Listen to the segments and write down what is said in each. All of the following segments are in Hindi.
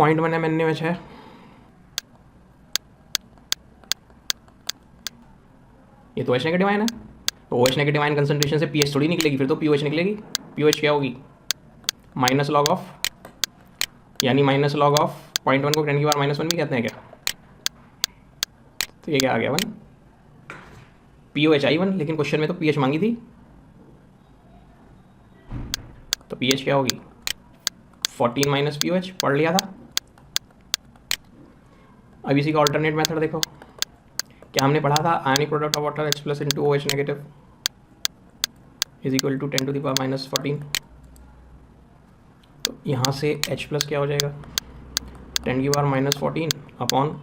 0.1 mn में है, ये तो OH नेगेटिव आयन है, तो OH नेगेटिव आयन कंसंट्रेशन से pH थोड़ी निकलेगी, फिर तो POH निकलेगी। POH क्या होगी, माइनस लॉग ऑफ, यानी माइनस लॉग ऑफ 0.1 को 10⁻⁻1 भी कहते हैं क्या, तो ये क्या आ गया 1, POH आई 1, लेकिन क्वेश्चन में तो pH मांगी थी, तो pH क्या होगी 14 माइनस POH, पढ़ लिया था। अब इसी का ऑल्टरनेट मेथड देखो, क्या हमने पढ़ा था, ionic product of water H plus into OH negative is equal to 10⁻⁻14। तो यहाँ से H प्लस क्या हो जाएगा 10⁻⁻14 अपॉन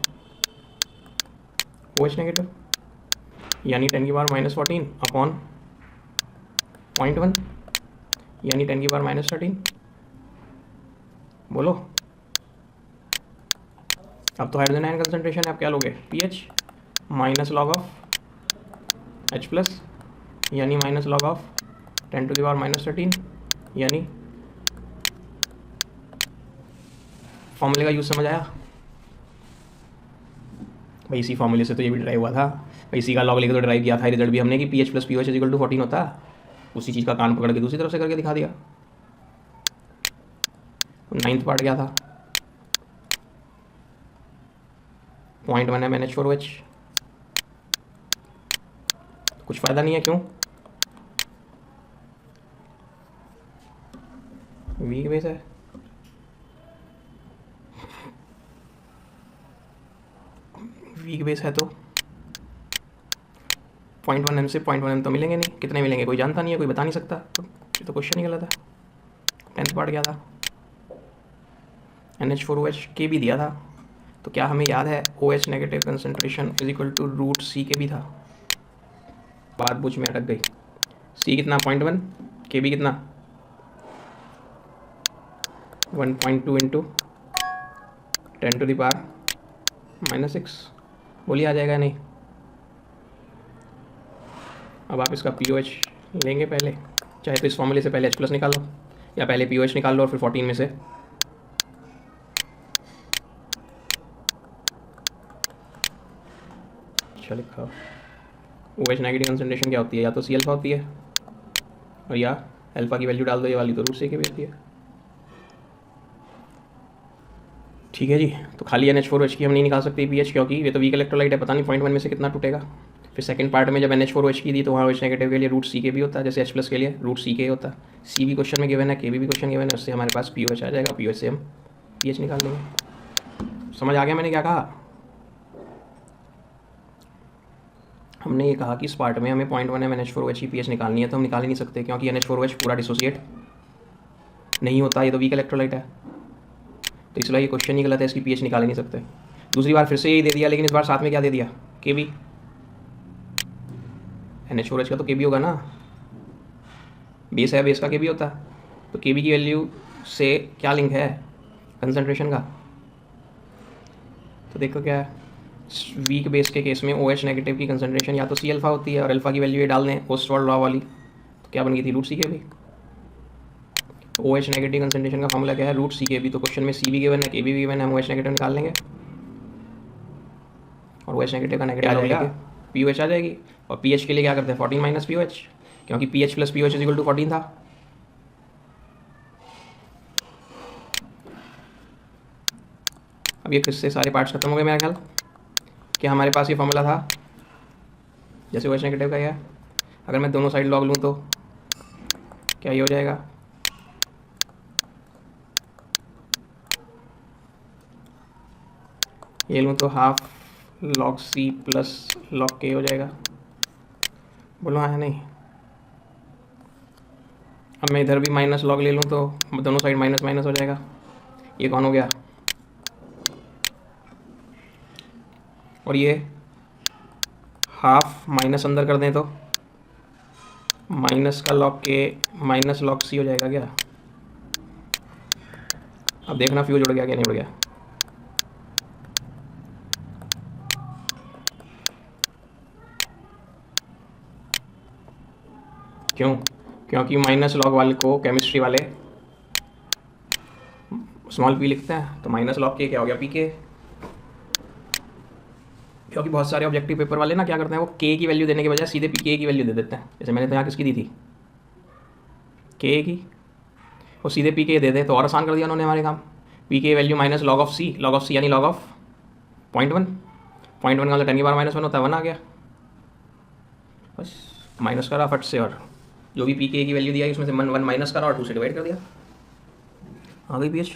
OH नेगेटिव, यानी 10⁻⁻14 अपॉन 0.1 यानी 10⁻⁻13। बोलो, अब तो हाइड्रोजन आयन कंसंट्रेशन है, आप क्या लोगे pH minus log of H plus, यानी माइनस लॉग ऑफ 10⁻⁻13, यानी फॉर्मूले का यूज़ समझ आया भाई। इसी फॉर्मूले से तो ये भी ड्राइव हुआ था भाई, इसी का लॉग लेकर तो ड्राइव किया था रिजल्ट भी हमने कि pH plus POH equal to 14 होता है। उसी चीज़ का कान पकड़ के दूसरी तरफ से करके दिखा दिया। 9th पार्ट क्या था, 0.1 MnH4OH, कुछ फ़ायदा नहीं है, क्यों, वीक बेस है, वीक बेस है तो 0.1 M से 0.1 M तो मिलेंगे नहीं, कितने मिलेंगे कोई जानता नहीं है, कोई बता नहीं सकता, तो ये तो क्वेश्चन ही गलत है। 10th पार्ट क्या था, NH4OH के भी दिया था, तो क्या हमें याद है OH negative concentration is equal to root C के भी था, बात बुझ में अटक गई। C कितना 0.1, के भी कितना 1.2 इंटू 10⁻⁻6, बोलिए आ जाएगा नहीं। अब आप इसका POH लेंगे पहले, चाहे तो इस फॉर्मूले से पहले H प्लस निकालो, या पहले POH निकाल लो और फिर 14 में से अच्छा लिखा। OH नेगेटिव कंसंट्रेशन क्या होती है, या तो C अल्फा होती है, और या अल्फा की वैल्यू डाल दो ये वाली, तो रूट C के भी होती है। ठीक है जी, तो खाली NH4OH की हम नहीं निकाल सकते pH, क्योंकि ये तो वीक इलेक्ट्रोलाइट है, पता नहीं 0.1 में से कितना टूटेगा। फिर सेकंड पार्ट में जब NH4OH की दी तो वहाँ OH नेगेटिव के लिए रूट C के भी होता है, जैसे H प्लस के लिए रूट C के होता है। C भी क्वेश्चन में गिवन है, के भी क्वेश्चन गिवन है, उससे हमारे पास POH आ जाएगा, POH से हम pH निकाल लेंगे। समझ आ गया मैंने क्या कहा, हमने ये कहा कि इस पार्ट में हमें 0.1 MnH4OH की pH निकालनी है, तो हम निकाल ही नहीं सकते, क्योंकि NH4OH पूरा डिसोसिएट नहीं होता, ये तो वीक इलेक्ट्रोलाइट है, तो इसलिए ये क्वेश्चन ही गलत है, इसकी pH निकाल ही नहीं सकते। दूसरी बार फिर से यही दे दिया, लेकिन इस बार साथ में क्या दे दिया, के भी, NH4OH का तो के भी होगा ना, बेस है, बेस का के भी होता है, तो के भी की वैल्यू से क्या लिंक है कंसंट्रेशन का, तो देखो क्या है, वीक बेस के केस में OH नेगेटिव की कंसंट्रेशन या तो C अल्फा होती है, और अल्फा की वैल्यू ये डाल दें ओस्टवाल्ड लॉ वाली, तो क्या बन गई थी रूट C के भी। OH नेगेटिव कंसंट्रेशन का फॉर्मूला क्या है, रूट C के भी, तो क्वेश्चन में C भी गिवन है, के भी गिवन है, हम OH नेगेटिव निकाल लेंगे, और OH नेगेटिव का नेगेटिव आ जाएगा, POH आ जाएगी, और pH के लिए क्या करते हैं 14 माइनस POH, क्योंकि pH plus POH is equal to 14 था। अब ये किससे सारे पार्ट्स खत्म हो गए मेरा ख्याल, कि हमारे पास ये फॉर्मूला था, जैसे OH नेगेटिव का है, अगर मैं दोनों साइड लॉग लूँ तो क्या ये हो जाएगा, ये लूँ तो half log C plus log K हो जाएगा, बोलो हाँ है नहीं। अब मैं इधर भी माइनस लॉग ले लूँ तो दोनों साइड माइनस माइनस हो जाएगा, ये कौन हो गया, और ये हाफ माइनस अंदर कर दें तो माइनस का log K minus log C हो जाएगा क्या। अब देखना फ्यूज उड़ गया क्या नहीं उड़ गया, क्यों, क्योंकि माइनस लॉग वाले को केमिस्ट्री वाले स्मॉल पी लिखते हैं, तो माइनस लॉग के क्या हो गया पी के, क्योंकि बहुत सारे ऑब्जेक्टिव पेपर वाले ना क्या करते हैं, वो के की वैल्यू देने के बजाय सीधे पी के की वैल्यू दे देते हैं। जैसे मैंने तो यहाँ किसकी दी थी, के की, वो सीधे पी के दे दे तो और आसान कर दिया उन्होंने हमारे काम। पी के वैल्यू माइनस लॉग ऑफ सी यानी लॉग ऑफ 0.1, 0.1 का 10 की पावर -1 होता है, 1 आ गया, बस माइनस करा फट से, और जो भी पी के की वैल्यू दिया उसमें से 1 माइनस करा और 2 से डिवाइड कर दिया, आ गई पीएच,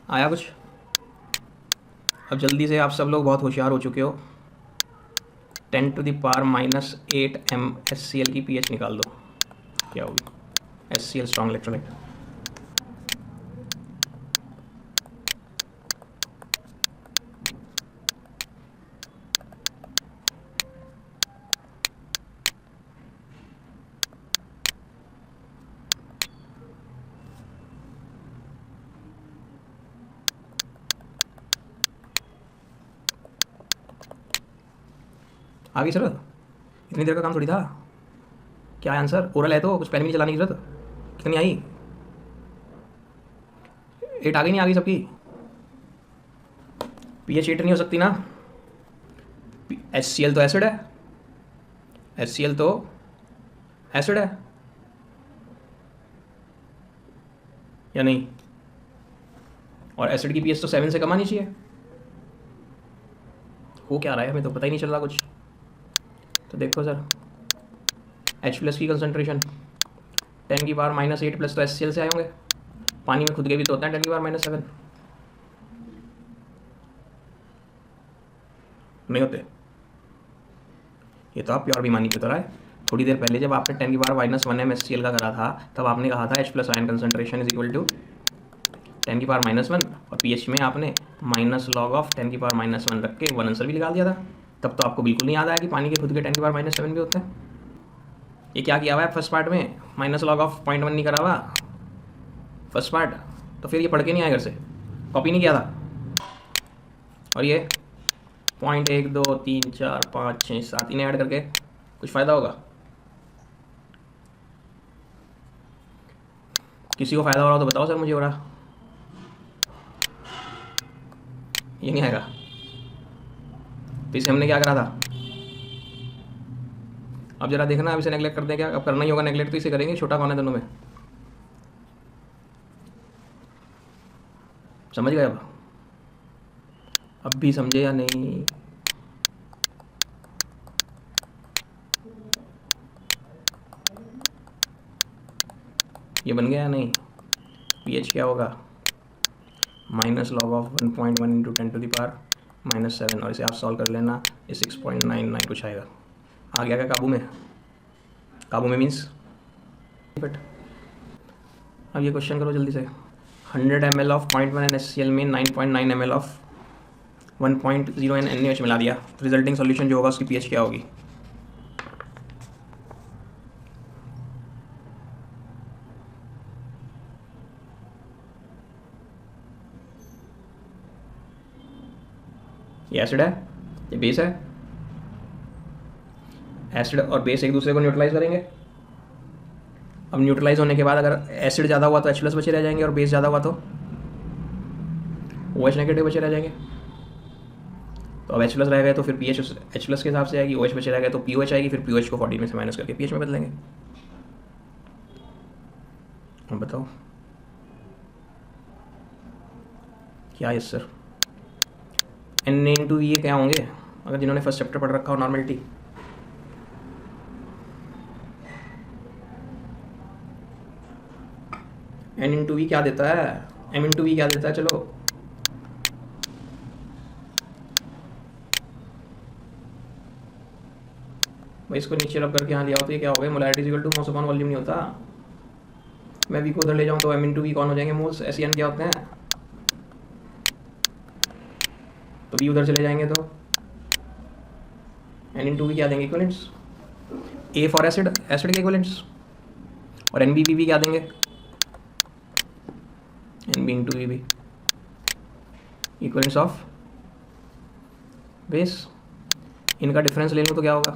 आया कुछ। अब जल्दी से आप सब लोग बहुत होशियार हो चुके हो, 10 टू द पावर -8 MnSCl की पीएच निकाल दो, क्या होगी, HCl स्ट्रॉन्ग इलेक्ट्रोलाइट। आ गई सर, इतनी देर का काम थोड़ी था। क्या आंसर, ओरल है तो कुछ पेन भी नहीं चलाने की जरूरत। कितनी आई, 8 आ गई, नहीं आ गई सबकी। पीएच 8 नहीं हो सकती ना, HCl तो एसिड है, HCl तो एसिड है या नहीं, और एसिड की पीएच तो 7 से कम आनी चाहिए। हो क्या रहा है हमें तो पता ही नहीं चल रहा कुछ। तो देखो सर, H+ की कंसनट्रेशन 10 की पावर -8 प्लस तो HCl से आए होंगे, पानी में खुद के भी तो होता है 10 की पावर -7, नहीं होते। ये तो आप प्योर बेईमानी की तरह है। थोड़ी देर पहले जब आपने 10 की पावर -1 MnSCl का करा था, तब आपने कहा था H+ ion concentration is equal to 10 की पावर -1, और पीएच में आपने माइनस लॉग ऑफ 10 की पावर -1 रख के 1 आंसर भी निकाल दिया था। तब तो आपको बिल्कुल नहीं याद आया कि पानी के खुद के 10 की पावर -7 भी होते हैं। ये क्या किया हुआ है फर्स्ट पार्ट में, माइनस लॉग ऑफ 0.1 नहीं करा हुआ फर्स्ट पार्ट, तो फिर ये पढ़ के नहीं आया घर से, कॉपी नहीं किया था। और ये 0.1 2 3 4 5 6 7 इन्हें ऐड करके कुछ फ़ायदा होगा, किसी को फ़ायदा हो रहा हो तो बताओ सर मुझे हो रहा, ये नहीं आएगा। तो इसे हमने क्या करा था, अब जरा देखना, अब इसे नेगलेक्ट कर दें क्या, अब करना ही होगा नेगलेक्ट, तो इसे करेंगे, छोटा कौन है दोनों में, समझ गए। अब भी समझे या नहीं, ये बन गया या नहीं, पीएच क्या होगा, minus log of 1.1 into 10 to the power -7, और इसे आप सॉल्व कर लेना, ये 6.99 कुछ आएगा। आ गया क्या काबू में, काबू में मीन्स बट। अब ये क्वेश्चन करो जल्दी से, 100 ml ऑफ 0.1 NaCl में 9.9 ml ऑफ 1.0 NaOH मिला दिया, तो रिजल्टिंग सॉल्यूशन जो होगा उसकी पीएच क्या होगी। ये एसिड है, ये बेस है, एसिड और बेस एक दूसरे को न्यूट्रलाइज करेंगे। अब न्यूट्रलाइज होने के बाद अगर एसिड ज़्यादा हुआ तो H+ बचे रह जाएंगे, और बेस ज़्यादा हुआ तो OH नेगेटिव बचे रह जाएंगे। तो अब H+ रह गए तो फिर पीएच H+ के हिसाब से आएगी, OH बचे रह गए तो POH आएगी, फिर POH को 40 में से माइनस करके पीएच में बदलेंगे। अब बताओ क्या, यस सर। Na ये क्या होंगे, अगर जिन्होंने फर्स्ट चैप्टर पढ़ रखा हो नॉर्मेलिटी, N/V क्या देता है, M/V क्या देता है, चलो भाई इसको नीचे रब करके यहाँ लिया हो तो ये क्या हो गया, molarity equal to mass upon volume नहीं होता। मैं V को उधर ले जाऊँ तो M/V कौन हो जाएंगे, मोल्स, SN क्या होते हैं, तो V उधर चले जाएंगे तो N/V क्या देंगे, equivalents, A for acid, acid के इक्विवेलेंट्स, और NBVB क्या देंगे, NB/VB इक्विवेलेंट्स ऑफ बेस। इनका डिफरेंस ले लूँ तो क्या होगा,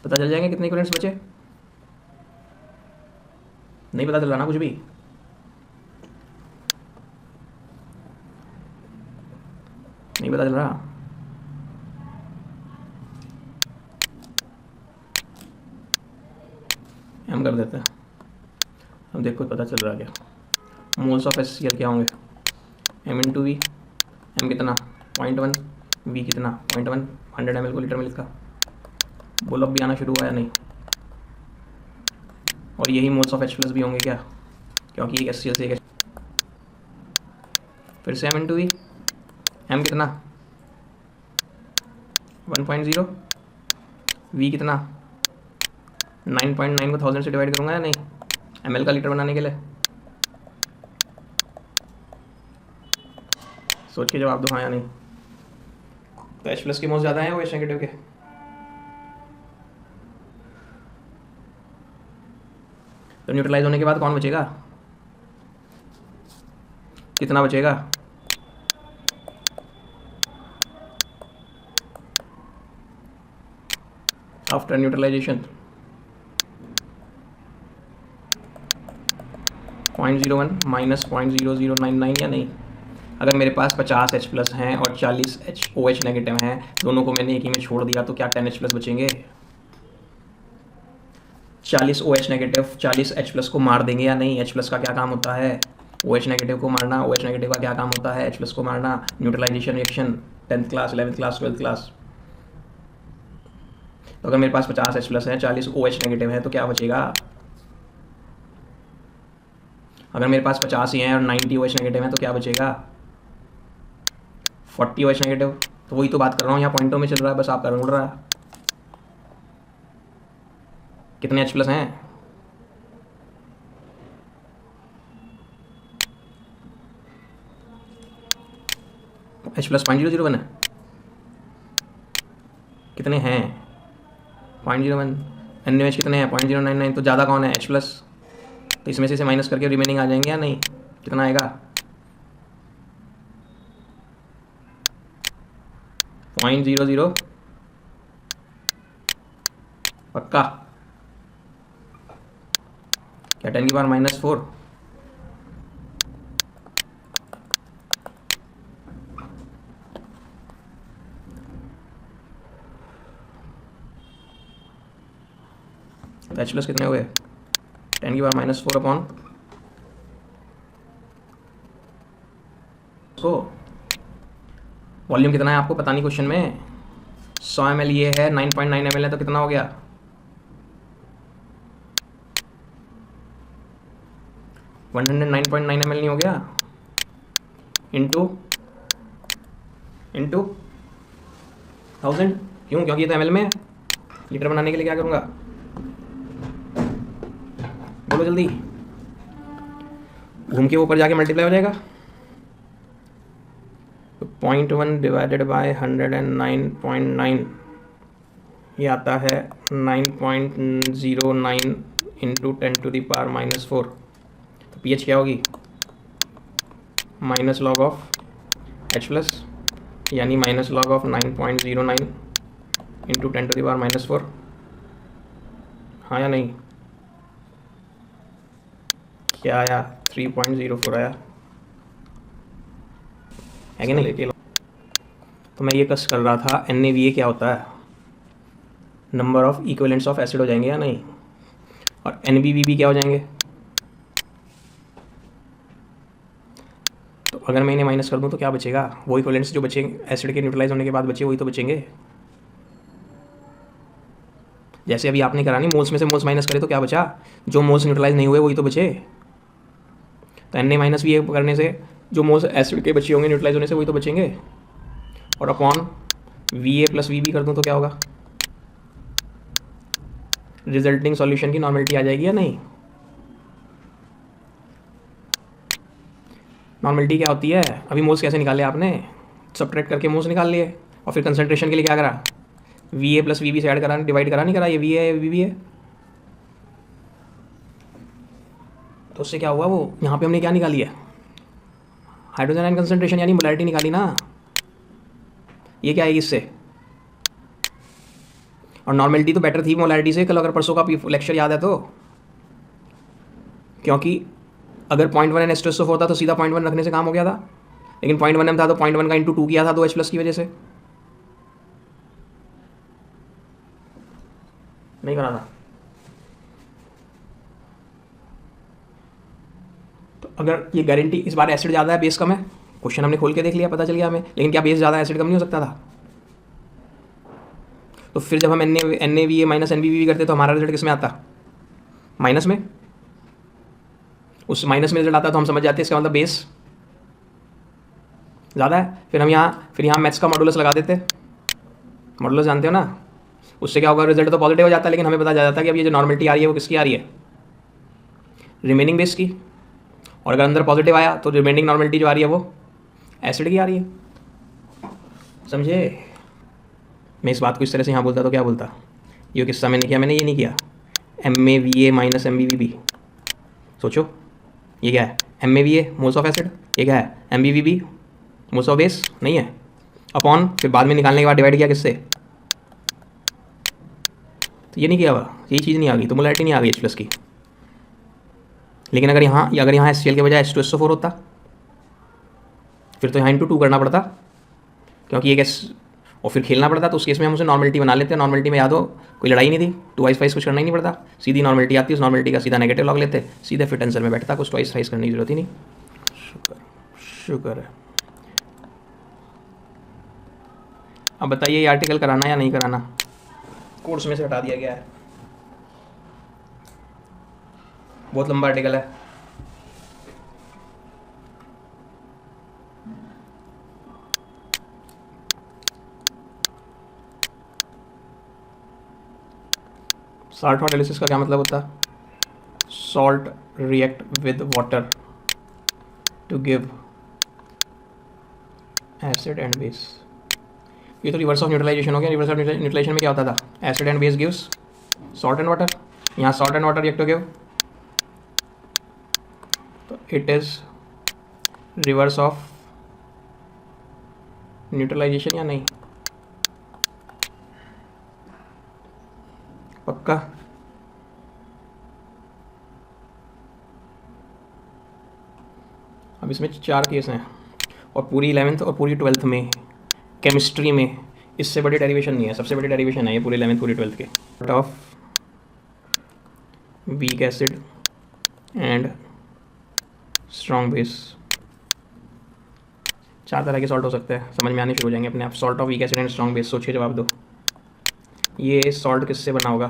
पता चल जाएंगे कितने इक्विवेलेंट्स बचे, नहीं पता चल रहा ना कुछ भी। नहीं पता चल रहा। एम कर देते हैं, अब देखो पता चल रहा क्या। मोल्स ऑफ HCl क्या होंगे, m/v। एम कितना 0.1, वी कितना 0.1, 100 ml को लीटर में लिखा। बोलो अब भी आना शुरू हुआ या नहीं। और यही मोल्स ऑफ H+ भी होंगे क्या, क्योंकि एक HCl से एक फिर से m/v। एम कितना 1.0, वी कितना 9.9 को 1000 से डिवाइड करूँगा या नहीं, ml का लीटर बनाने के लिए। सोच के जवाब दो हाँ या नहीं। तो H+ के मोल्स ज़्यादा हैं OH नेगेटिव के। तो न्यूट्रलाइज होने के बाद कौन बचेगा, कितना बचेगा, आफ्टर न्यूट्रलाइजेशन 0.01 माइनस 0.0099 या नहीं। अगर मेरे पास 50 H+ हैं और 40 OH नेगेटिव हैं, दोनों को मैंने एक ही में छोड़ दिया, तो क्या 10 H+ बचेंगे। 40 OH नेगेटिव 40 H+ को मार देंगे या नहीं। H+ का क्या काम होता है, OH नेगेटिव को मारना। OH नेगेटिव का क्या काम होता है, H+ को मारना। Neutralisation reaction 10th class 11th class 12th class. तो अगर मेरे पास 50 H+ है 40 OH नेगेटिव है, तो क्या बचेगा। अगर मेरे पास 50 ही हैं और 90 OH नेगेटिव है, तो क्या बचेगा 40 OH नेगेटिव। तो वही तो बात कर रहा हूँ, यहाँ पॉइंटों में चल रहा है, बस आपका रंग उड़ रहा है। कितने H+ हैं, H+ 0.001 है। कितने हैं 0.01, NaOH कितने हैं 0.099। तो ज़्यादा कौन है H+। तो इसमें से माइनस करके रिमेनिंग आ जाएंगे या नहीं। कितना आएगा 0.00 पक्का। क्या 10 की पावर -4। तो H+ कितने हुए 10 की पावर -4 अपॉन को वॉल्यूम कितना है आपको पता नहीं क्वेश्चन में। 100 ml ये है, 9.9 ml है, तो कितना हो गया 109.9 ml नहीं हो गया। इंटू 1000 क्यों, क्योंकि ये तो ml में। लीटर बनाने के लिए क्या करूँगा, बोलो जल्दी। घूम के ऊपर जाके मल्टीप्लाई हो जाएगा। 0.1 डिवाइडेड बाय 109.9 ये आता है 9.09 इंटू 10⁻⁻⁴। तो pH क्या होगी माइनस लॉग ऑफ H+, यानी माइनस लॉग ऑफ 9.09 इंटू 10⁻⁻⁴। हाँ या नहीं। क्या आया 3.04 आया है कि नहीं। तो मैं ये कस कर रहा था NaVA क्या होता है, number of equivalents of acid हो जाएंगे या नहीं। और NbVb क्या हो जाएंगे। तो अगर मैं इन्हें माइनस कर दूं तो क्या बचेगा, वो इक्विवेलेंट्स जो बचेंगे एसिड के न्यूट्रलाइज होने के बाद बचे वही तो बचेंगे। जैसे अभी आपने करा नहीं, मोल्स में से मोल्स माइनस करे तो क्या बचा, जो मोल्स न्यूट्रलाइज नहीं हुए वही तो बचे। तो Na-VA करने से जो मोल्स एसिड के बचे होंगे न्यूट्रलाइज होने से वही तो बचेंगे। और अपॉन Va + Vb कर दूं तो क्या होगा, रिजल्टिंग सॉल्यूशन की नॉर्मेलिटी आ जाएगी या नहीं। नॉर्मेलिटी क्या होती है, अभी मोल्स कैसे निकाले आपने, सब्ट्रैक्ट करके मोल्स निकाल लिए और फिर कंसंट्रेशन के लिए क्या करा, Va + Vb से ऐड करा, डिवाइड करा नहीं करा, ये Va है Vb है। तो उससे क्या हुआ, वो यहाँ पे हमने क्या निकाली है, हाइड्रोजन आयन कंसंट्रेशन यानी मोलैरिटी निकाली ना। ये क्या है इससे, और नॉर्मेलिटी तो बेटर थी मोलैरिटी से, कल अगर परसों का लेक्चर याद है तो। क्योंकि अगर 0.1 N H2SO4 था तो सीधा 0.1 रखने से काम हो गया था। लेकिन 0.1 m था तो 0.1 का इंटू 2 किया था 2H+ की वजह से, नहीं करा था। तो अगर ये गारंटी इस बार एसिड ज़्यादा है बेस कम है, क्वेश्चन हमने खोल के देख लिया, पता चल गया हमें, लेकिन क्या बेस ज़्यादा एसिड कम नहीं हो सकता था? तो फिर जब हम NaVA माइनस NbVB करते तो हमारा रिजल्ट किस में आता? माइनस में। उस माइनस में रिजल्ट आता तो हम समझ जाते हैं इसका मतलब बेस ज़्यादा है। फिर यहाँ मैथ्स का मॉडुलस लगा देते, मॉडुलस जानते हो ना, उससे क्या होगा, रिजल्ट तो पॉजिटिव हो जाता है, लेकिन हमें पता चल जाता है कि अब ये जो नॉर्मलिटी आ रही है वो किसकी आ रही है? रिमेनिंग बेस की। और अगर अंदर पॉजिटिव आया तो रिमेनिंग नॉर्मलिटी जो आ रही है वो एसिड की आ रही है। समझे? मैं इस बात को इस तरह से यहाँ बोलता तो क्या बोलता, ये किस्सा मैंने किया, मैंने ये नहीं किया MaVA माइनस MbVB। सोचो ये क्या है, MaVA मोल्स ऑफ एसिड, ये क्या है MbVB मोल्स ऑफ बेस, नहीं है, अपॉन फिर बाद में निकालने के बाद डिवाइड किया किससे, तो ये नहीं किया हुआ, ये चीज़ नहीं आ गई, तो मोलैरिटी नहीं आ गई H+ की। लेकिन अगर यहाँ HCl के बजाय H2SO4 होता फिर तो यहाँ इंटू 2 करना पड़ता, क्योंकि ये गैस, और फिर खेलना पड़ता, तो उस केस में हम उसे नॉर्मलिटी बना लेते हैं। नॉर्मलिटी में याद हो कोई लड़ाई नहीं थी, ट्वाइस थ्राइस कुछ करना ही नहीं पड़ता, सीधी नॉर्मलिटी आती है, उस नॉर्मलिटी का सीधा नेगेटिव लॉग लेते, सीधे फिर टेंसर में बैठता, कुछ ट्वाइस थ्राइस करने की जरूरत ही नहीं। शुक्र है। अब बताइए ये आर्टिकल कराना या नहीं कराना, कोर्स में से हटा दिया गया है, बहुत लंबा आर्टिकल है। साल्ट एनालिसिस का क्या मतलब होता है? Salt react with water to give acid and base. ये तो रिवर्स ऑफ न्यूट्रलाइजेशन हो गया। रिवर्स ऑफ न्यूट्रलाइजेशन में क्या होता था, acid and base gives salt and water, यहाँ सॉल्ट एंड वाटर रिएक्ट हो गिव, तो it is reverse of neutralisation या नहीं? पक्का? अब इसमें 4 केस हैं, और पूरी 11th और पूरी 12th में केमिस्ट्री में इससे बड़ी डेरिवेशन नहीं है, सबसे बड़ी डेरिवेशन है ये पूरी 11th पूरी 12th के। Of weak acid and strong base, 4 तरह के सॉल्ट हो सकते हैं, समझ में आने शुरू हो जाएंगे अपने आप। Salt of weak acid and strong base, सोचिए जवाब दो। ये सॉल्ट किससे बना होगा,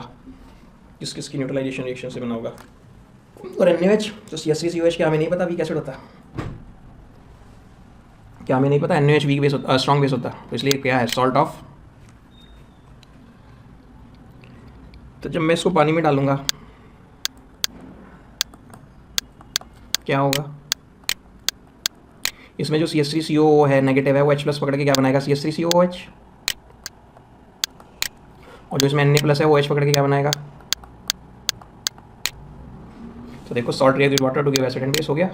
किस किस की न्यूट्रलाइजेशन रिएक्शन से बना होगा? और NaOH तो CH3COH क्या हमें नहीं पता वीक एसिड होता, क्या हमें नहीं पता NaOH वीक बेस होता, स्ट्रॉन्ग बेस होता, तो इसलिए क्या है सॉल्ट ऑफ। तो जब मैं इसको पानी में डालूंगा क्या होगा, इसमें जो CH3COO है नेगेटिव है वो H+ पकड़ के क्या बनाएगा CH3COOH, और जो इसमें Na+ है वो H पकड़ के क्या बनाएगा। तो देखो salt react with water to give acid and base हो गया।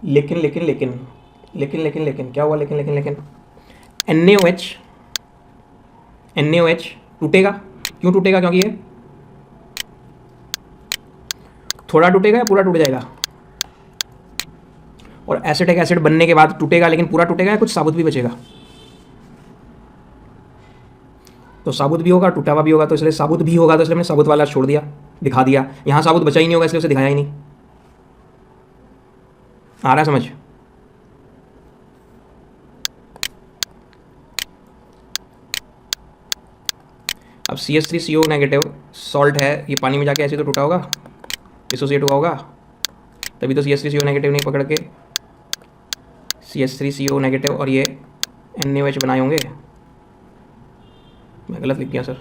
लेकिन लेकिन लेकिन लेकिन लेकिन लेकिन क्या हुआ, लेकिन लेकिन लेकिन NaOH टूटेगा, क्यों टूटेगा, क्योंकि ये थोड़ा टूटेगा या पूरा टूट जाएगा, और एसिटिक एसिड बनने के बाद टूटेगा, लेकिन पूरा टूटेगा या कुछ साबुत भी बचेगा? तो साबुत भी होगा, टूटा हुआ भी होगा, तो इसलिए साबुत भी होगा, तो इसलिए मैंने साबुत वाला छोड़ दिया, दिखा दिया। यहाँ साबुत बचा ही नहीं होगा इसलिए उसे दिखाया ही नहीं। आ रहा है समझ? अब CH3CO नेगेटिव सॉल्ट है, ये पानी में जाके ऐसे तो टूटा होगा, डिसोसिएट हुआ होगा, तभी तो CH3CO नेगेटिव नहीं पकड़ के CH3CO नेगेटिव और ये NaOH बनाए होंगे। मैं गलत लिख गया सर,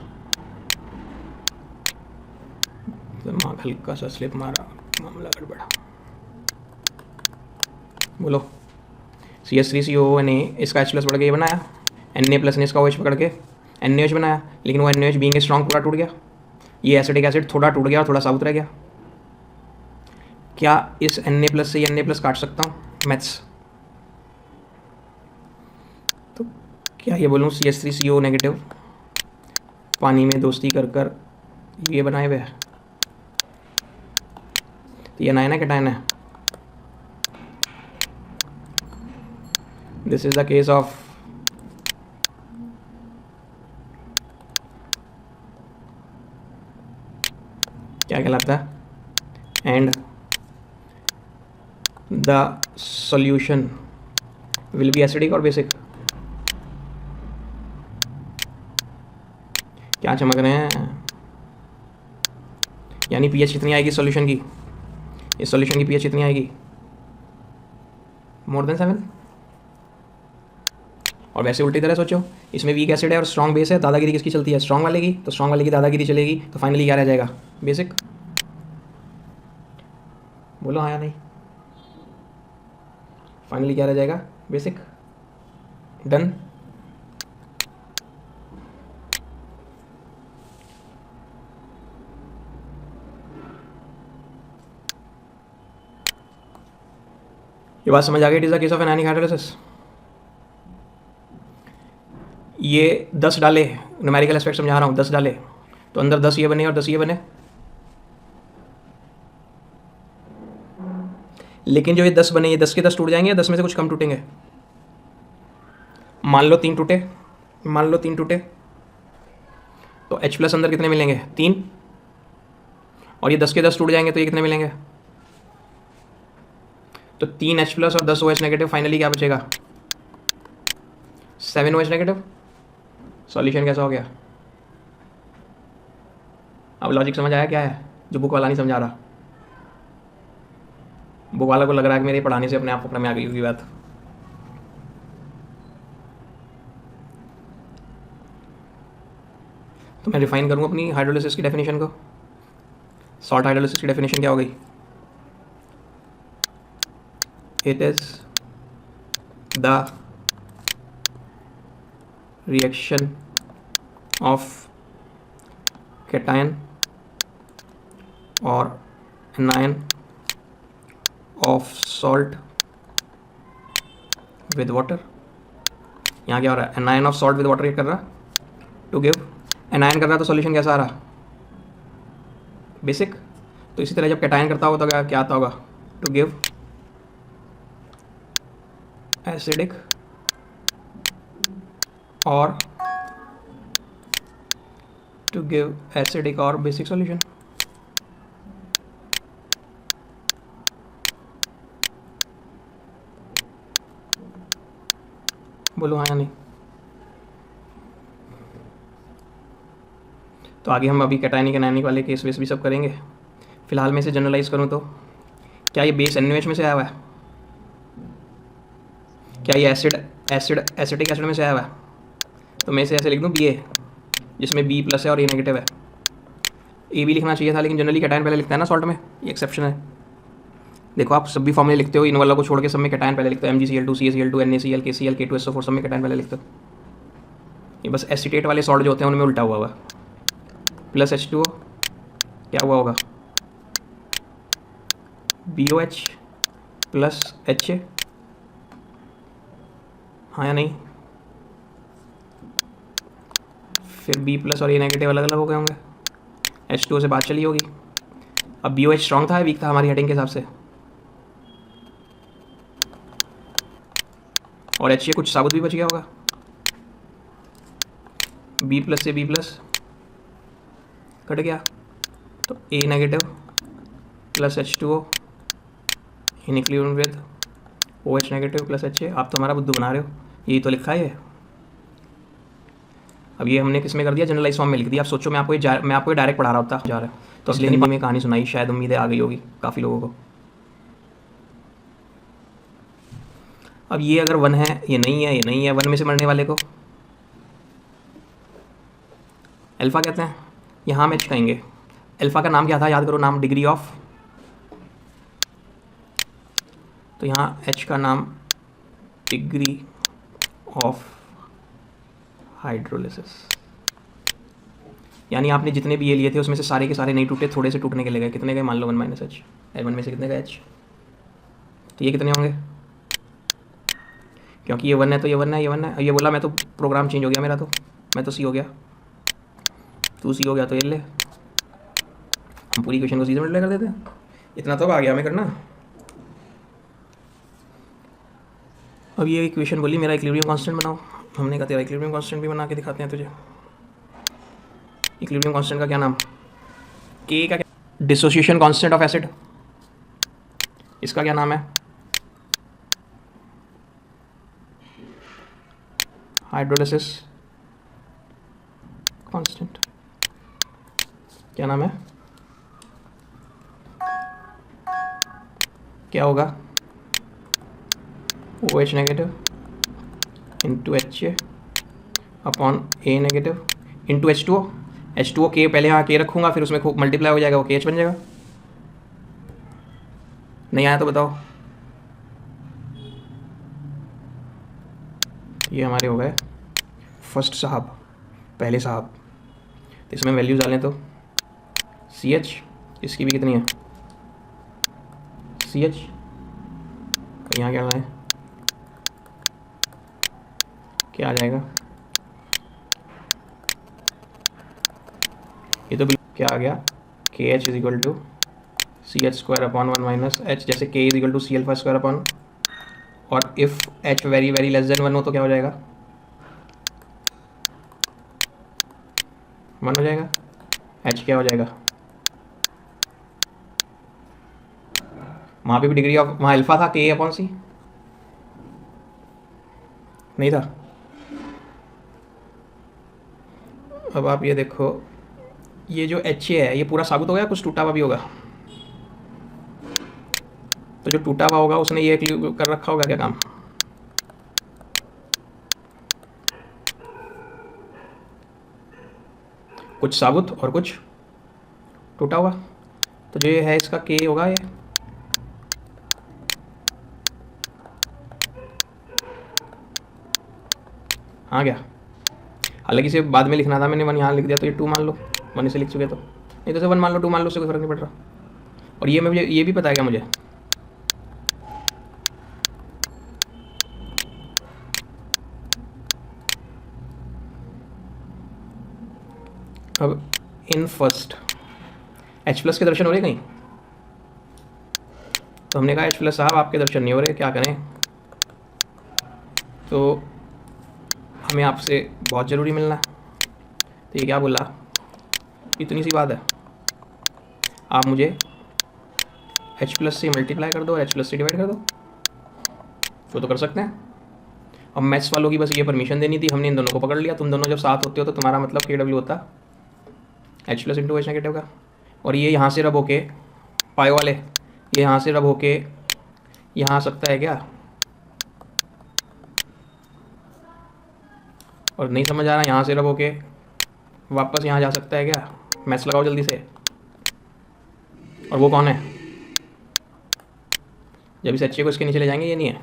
दिमाग हल्का सा स्लिप मारा, मामला गड़बड़ा। बोलो CH3CO ने इसका H+ पकड़ के ये बनाया, Na+ ने इसका OH पकड़ के NaOH बनाया, लेकिन वो NaOH बीइंग स्ट्रॉन्ग पूरा टूट गया, ये एसिडिक एसिड थोड़ा टूट गया और थोड़ा साबुत रह गया। क्या इस Na+ से ये Na+ काट सकता हूँ मैथ्स? तो क्या ये बोलूँ CH3CO नेगेटिव पानी में दोस्ती कर कर ये बनाए हुए हैं, तो ये नाइन है कैटायन है, this is the case of क्या कहलाता है, and the solution will be acidic और बेसिक। क्या चमक रहे हैं, यानी पीएच कितनी आएगी सॉल्यूशन की, इस सॉल्यूशन की पीएच कितनी आएगी, मोर देन 7। और वैसे उल्टी तरह सोचो, इसमें वीक एसिड है और स्ट्रॉन्ग बेस है, दादागिरी किसकी चलती है, स्ट्रॉन्ग वाले की, तो स्ट्रॉन्ग वाले की दादागिरी चलेगी, तो फाइनली क्या रह जाएगा, बेसिक। बोलो हाँ या नहीं, फाइनली क्या रह जाएगा, बेसिक। डन। ये बात समझ आ गई, it is the case of anionic hydrolysis. ये 10 डाले, न्यूमेरिकल एस्पेक्ट समझा रहा हूँ, 10 डाले तो अंदर 10 ये बने और 10 ये बने, लेकिन जो ये 10 बने, ये 10 के 10 टूट जाएंगे या 10 में से कुछ कम टूटेंगे। मान लो 3 टूटे, मान लो 3 टूटे, तो H प्लस अंदर कितने मिलेंगे, 3, और ये 10 के 10 टूट जाएंगे तो ये कितने मिलेंगे, तो 3 H प्लस और 10 OH नेगेटिव, फाइनली क्या बचेगा, 7 OH नेगेटिव। सॉल्यूशन कैसा हो गया, अब लॉजिक समझ आया क्या है, जो बुक वाला नहीं समझा रहा। बुक वाला को लग रहा है कि मेरे पढ़ाने से अपने आप पकड़ में आ गई होगी बात। तो मैं रिफाइन करूँ अपनी हाइड्रोलिसिस की डेफिनेशन को। सॉल्ट हाइड्रोलिसिस की डेफिनेशन क्या हो गई, it is the reaction of cation और anion of salt with water. यहाँ क्या हो रहा है, anion of salt with water ये कर रहा टू गिव, एनायन कर रहा तो सॉल्यूशन कैसा आ रहा, बेसिक। तो इसी तरह जब कैटायन करता होगा तो क्या आता होगा, टू गिव एसिडिक और टू गिव एसिडिक और बेसिक सॉल्यूशन। बोलो हाँ या नहीं। तो आगे हम अभी कैटायनिक एनायनिक वाले केस वेस भी सब करेंगे। फिलहाल मैं इसे जनरलाइज करूँ तो क्या ये बेस NaOH में से आया हुआ है, क्या ये एसिटिक एसिड में से आया हुआ है, तो मैं इसे ऐसे लिख दूँ BA, जिसमें B प्लस है और A नेगेटिव है। A भी लिखना चाहिए था, लेकिन जनरली कैटायन पहले लिखता है ना सॉल्ट में, ये एक्सेप्शन है। देखो आप सब भी फॉर्मूले लिखते हो, इन वाला को छोड़ के सब में कैटायन पहले लिखते हो, MgCl2 CaCl2 NaCl KCl K2SO4 सब में कैटायन पहले लिखते हो। ये बस एसिटेट वाले सॉल्ट जो होते हैं उनमें उल्टा हुआ हुआ, प्लस H2O क्या हुआ होगा, BOH प्लस HA, हाँ या नहीं। फिर B प्लस और A नेगेटिव अलग अलग हो गए होंगे, H2O से बात चली होगी। अब BOH स्ट्रॉन्ग था या वीक था हमारी हेडिंग के हिसाब से, और HA कुछ साबुत भी बच गया होगा, B प्लस से B प्लस कट गया, तो A negative plus H2O in equilibrium with OH negative plus HA। आप तो हमारा बुद्धू बना रहे हो, यही तो लिखा है। अब ये हमने किस में कर दिया, जनरलाइज फॉर्म में लिख दिया। आप सोचो मैं आपको ये डायरेक्ट पढ़ा रहा होता जा रहा है, तो इसलिए नहीं में कहानी सुनाई, शायद उम्मीदें आ गई होगी काफ़ी लोगों को। अब ये अगर 1 है, ये नहीं है, ये नहीं है, 1 में से मरने वाले को अल्फ़ा कहते हैं, यहाँ हम H कहेंगे। अल्फ़ा का नाम क्या था, याद करो नाम, डिग्री ऑफ, तो यहाँ H का नाम डिग्री ऑफ हाइड्रोलिसिस। यानी आपने जितने भी ये लिए थे उसमें से सारे के सारे नहीं टूटे, थोड़े से टूटने के लिए गए, कितने गए मान लो 1 माइनस H, 1 में से कितने गए H, तो ये कितने होंगे, क्योंकि ये 1 है तो ये 1 है, ये 1 है। ये बोला मैं तो प्रोग्राम चेंज हो गया मेरा, तो मैं तो C हो गया, तू C हो गया, तो ये ले, हम पूरी क्वेश्चन को C से मल्टीप्लाई कर देते हैं। इतना तो आ गया हमें करना। अब ये इक्वेशन बोली मेरा इक्विलिब्रियम कांस्टेंट बनाओ। हमने कहा तेरा इक्विलिब्रियम कांस्टेंट भी बना के दिखाते हैं तुझे। इक्विलिब्रियम कांस्टेंट का क्या नाम, के का क्या, डिसोसिएशन कांस्टेंट ऑफ एसिड, इसका क्या नाम है, हाइड्रोलिसिस कांस्टेंट, क्या नाम है, क्या होगा, OH negative into H upon A negative into H2O के, पहले यहाँ के रखूँगा फिर उसमें मल्टीप्लाई हो जाएगा, वो KH बन जाएगा। नहीं आया तो बताओ। ये हमारे हो गए फर्स्ट साहब, पहले साहब। तो इसमें वैल्यूज डालें तो CH, इसकी भी कितनी है CH, तो यहाँ क्या है, क्या आ जाएगा, ये तो क्या आ गया, KH is equal to CH square upon 1 minus H, जैसे K is equal to CL square upon, और if H very very less than 1 हो तो क्या हो जाएगा, 1 हो जाएगा। H क्या हो जाएगा, वहाँ पे भी डिग्री ऑफ, वहाँ अल्फा था K अपॉन C, नहीं था। अब आप ये देखो, ये जो HA है ये पूरा साबित हो गया, कुछ टूटा हुआ भी होगा, तो जो टूटा हुआ होगा उसने ये कर रखा होगा क्या काम, कुछ साबुत और कुछ टूटा हुआ, तो जो ये है इसका K होगा ये, हाँ क्या, हालांकि इसे बाद में लिखना था मैंने, 1 यहाँ लिख दिया तो ये 2 मान लो, 1 इसे लिख चुके तो, नहीं तो इसे 1 मान लो 2 मान लो, उससे कोई फर्क नहीं पड़ रहा। और ये मुझे ये भी पता है क्या मुझे, अब इन फर्स्ट H+ के दर्शन हो रहे कहीं, तो हमने कहा H+ साहब आपके दर्शन नहीं हो रहे, क्या करें, तो हमें आपसे बहुत ज़रूरी मिलना है। तो ये क्या बोला, इतनी सी बात है, आप मुझे H+ से मल्टीप्लाई कर दो और H+ से डिवाइड कर दो, वो तो कर सकते हैं। अब मैथ्स वालों की बस ये परमिशन देनी थी, हमने इन दोनों को पकड़ लिया। तुम दोनों जब साथ होते हो तो तुम्हारा मतलब KW होता H+ इंटू H नेगेटिव का, और ये यहाँ से रब होके पायो वाले, ये यहाँ से रब होके यहाँ आ सकता है क्या, और नहीं समझ आ रहा, यहाँ से रब होके वापस यहाँ जा सकता है क्या, मैथ्स लगाओ जल्दी से। और वो कौन है, जब इस HA को इसके नीचे ले जाएंगे, ये नहीं है,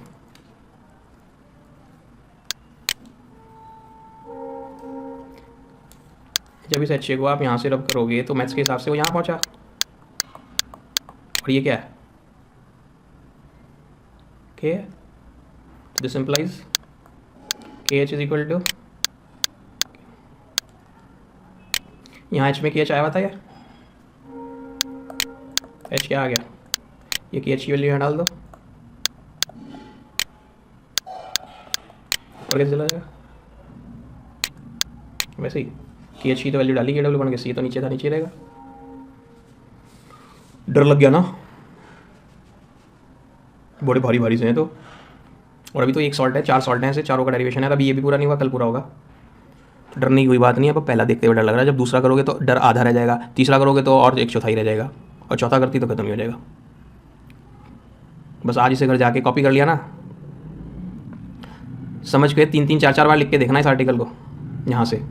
जब इस HA को आप यहाँ से रब करोगे तो मैथ्स के हिसाब से वो यहाँ पहुँचा, और ये क्या है, K, this implies KH is equal to, यहाँ H में KH आया हुआ था, यार H क्या आ गया, ये KH की वैल्यू यहाँ डाल दो, और कैसे चला जाएगा, वैसे ही KH की तो वैल्यू डाली, KW बन गया, C तो नीचे था, नीचे रहेगा। डर लग गया ना, बड़े भारी भारी से हैं तो, और अभी तो एक सॉल्ट है, 4 सॉल्ट हैं, ऐसे चारों का डेरिवेशन है, अभी ये भी पूरा नहीं हुआ, कल पूरा होगा। तो डरने की कोई बात नहीं है, अब पहला देखते हुए डर लग रहा है, जब दूसरा करोगे तो डर आधा रह जाएगा, तीसरा करोगे तो और 1/4 रह जाएगा, और चौथा करती तो खत्म ही हो जाएगा। बस आज इसे घर जाके कॉपी कर लिया ना, समझ के 3-3 4-4 बार लिख के देखना इस आर्टिकल को यहाँ से।